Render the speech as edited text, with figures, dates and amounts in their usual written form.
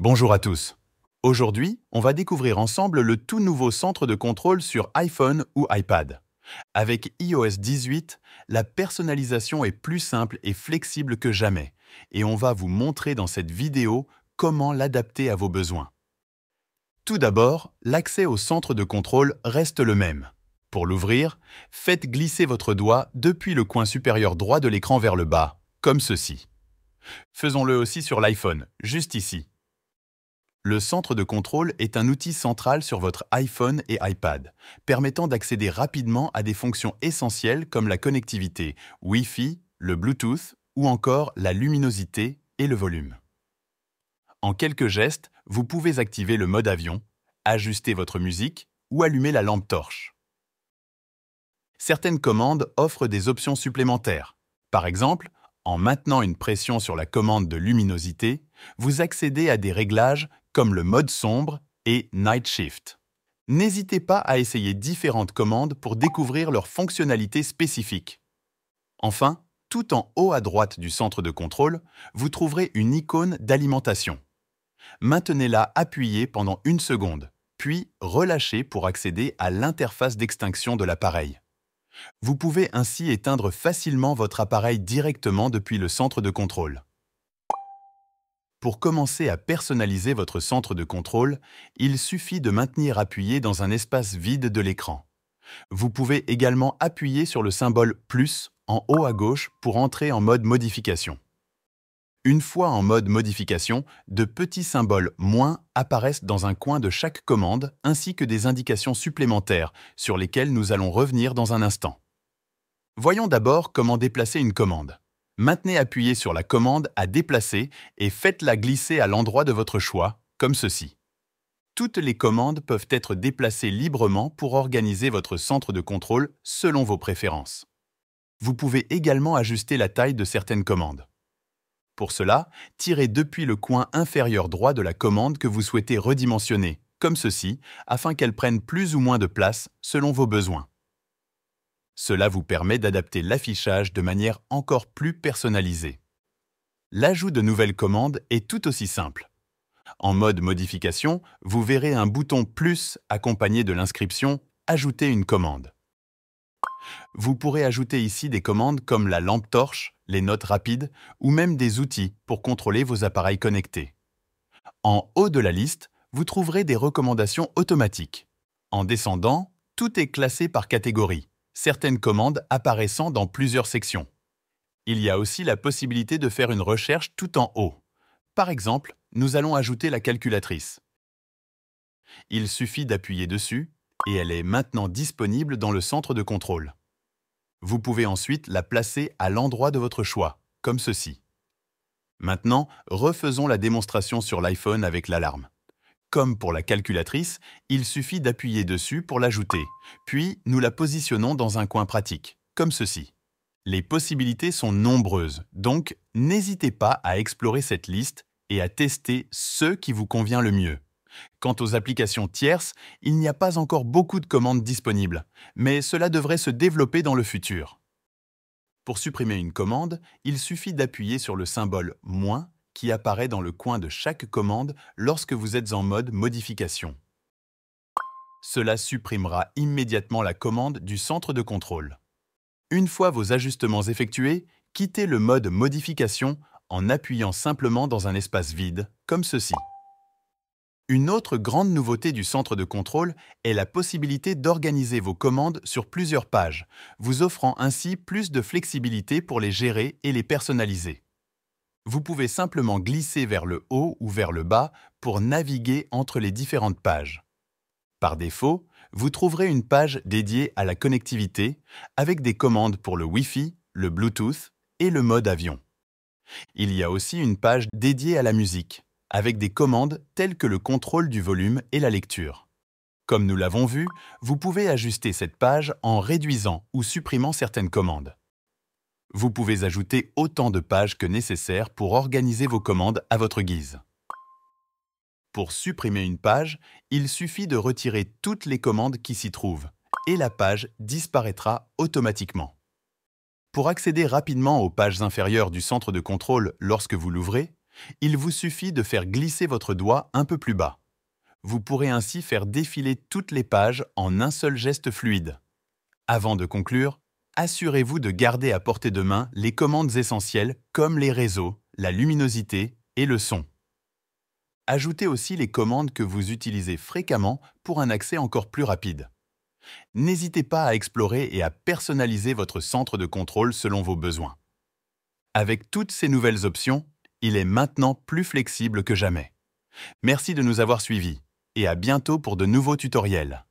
Bonjour à tous. Aujourd'hui, on va découvrir ensemble le tout nouveau centre de contrôle sur iPhone ou iPad. Avec iOS 18, la personnalisation est plus simple et flexible que jamais, et on va vous montrer dans cette vidéo comment l'adapter à vos besoins. Tout d'abord, l'accès au centre de contrôle reste le même. Pour l'ouvrir, faites glisser votre doigt depuis le coin supérieur droit de l'écran vers le bas, comme ceci. Faisons-le aussi sur l'iPhone, juste ici. Le centre de contrôle est un outil central sur votre iPhone et iPad, permettant d'accéder rapidement à des fonctions essentielles comme la connectivité, Wi-Fi, le Bluetooth ou encore la luminosité et le volume. En quelques gestes, vous pouvez activer le mode avion, ajuster votre musique ou allumer la lampe torche. Certaines commandes offrent des options supplémentaires. Par exemple, en maintenant une pression sur la commande de luminosité, vous accédez à des réglages comme le mode sombre et Night Shift. N'hésitez pas à essayer différentes commandes pour découvrir leurs fonctionnalités spécifiques. Enfin, tout en haut à droite du centre de contrôle, vous trouverez une icône d'alimentation. Maintenez-la appuyée pendant 1 seconde, puis relâchez pour accéder à l'interface d'extinction de l'appareil. Vous pouvez ainsi éteindre facilement votre appareil directement depuis le centre de contrôle. Pour commencer à personnaliser votre centre de contrôle, il suffit de maintenir appuyé dans un espace vide de l'écran. Vous pouvez également appuyer sur le symbole « plus » en haut à gauche pour entrer en mode modification. Une fois en mode modification, de petits symboles « moins » apparaissent dans un coin de chaque commande ainsi que des indications supplémentaires sur lesquelles nous allons revenir dans un instant. Voyons d'abord comment déplacer une commande. Maintenez appuyé sur la commande à déplacer et faites-la glisser à l'endroit de votre choix, comme ceci. Toutes les commandes peuvent être déplacées librement pour organiser votre centre de contrôle selon vos préférences. Vous pouvez également ajuster la taille de certaines commandes. Pour cela, tirez depuis le coin inférieur droit de la commande que vous souhaitez redimensionner, comme ceci, afin qu'elle prenne plus ou moins de place selon vos besoins. Cela vous permet d'adapter l'affichage de manière encore plus personnalisée. L'ajout de nouvelles commandes est tout aussi simple. En mode modification, vous verrez un bouton « plus » accompagné de l'inscription « Ajouter une commande ». Vous pourrez ajouter ici des commandes comme la lampe torche, les notes rapides ou même des outils pour contrôler vos appareils connectés. En haut de la liste, vous trouverez des recommandations automatiques. En descendant, tout est classé par catégorie, certaines commandes apparaissant dans plusieurs sections. Il y a aussi la possibilité de faire une recherche tout en haut. Par exemple, nous allons ajouter la calculatrice. Il suffit d'appuyer dessus et elle est maintenant disponible dans le centre de contrôle. Vous pouvez ensuite la placer à l'endroit de votre choix, comme ceci. Maintenant, refaisons la démonstration sur l'iPhone avec l'alarme. Comme pour la calculatrice, il suffit d'appuyer dessus pour l'ajouter, puis nous la positionnons dans un coin pratique, comme ceci. Les possibilités sont nombreuses, donc n'hésitez pas à explorer cette liste et à tester ce qui vous convient le mieux. Quant aux applications tierces, il n'y a pas encore beaucoup de commandes disponibles, mais cela devrait se développer dans le futur. Pour supprimer une commande, il suffit d'appuyer sur le symbole « moins » qui apparaît dans le coin de chaque commande lorsque vous êtes en mode modification. Cela supprimera immédiatement la commande du centre de contrôle. Une fois vos ajustements effectués, quittez le mode modification en appuyant simplement dans un espace vide, comme ceci. Une autre grande nouveauté du centre de contrôle est la possibilité d'organiser vos commandes sur plusieurs pages, vous offrant ainsi plus de flexibilité pour les gérer et les personnaliser. Vous pouvez simplement glisser vers le haut ou vers le bas pour naviguer entre les différentes pages. Par défaut, vous trouverez une page dédiée à la connectivité avec des commandes pour le Wi-Fi, le Bluetooth et le mode avion. Il y a aussi une page dédiée à la musique, avec des commandes telles que le contrôle du volume et la lecture. Comme nous l'avons vu, vous pouvez ajuster cette page en réduisant ou supprimant certaines commandes. Vous pouvez ajouter autant de pages que nécessaire pour organiser vos commandes à votre guise. Pour supprimer une page, il suffit de retirer toutes les commandes qui s'y trouvent et la page disparaîtra automatiquement. Pour accéder rapidement aux pages inférieures du centre de contrôle lorsque vous l'ouvrez, Il vous suffit de faire glisser votre doigt un peu plus bas. Vous pourrez ainsi faire défiler toutes les pages en un seul geste fluide. Avant de conclure, assurez-vous de garder à portée de main les commandes essentielles comme les réseaux, la luminosité et le son. Ajoutez aussi les commandes que vous utilisez fréquemment pour un accès encore plus rapide. N'hésitez pas à explorer et à personnaliser votre centre de contrôle selon vos besoins. Avec toutes ces nouvelles options, il est maintenant plus flexible que jamais. Merci de nous avoir suivis et à bientôt pour de nouveaux tutoriels.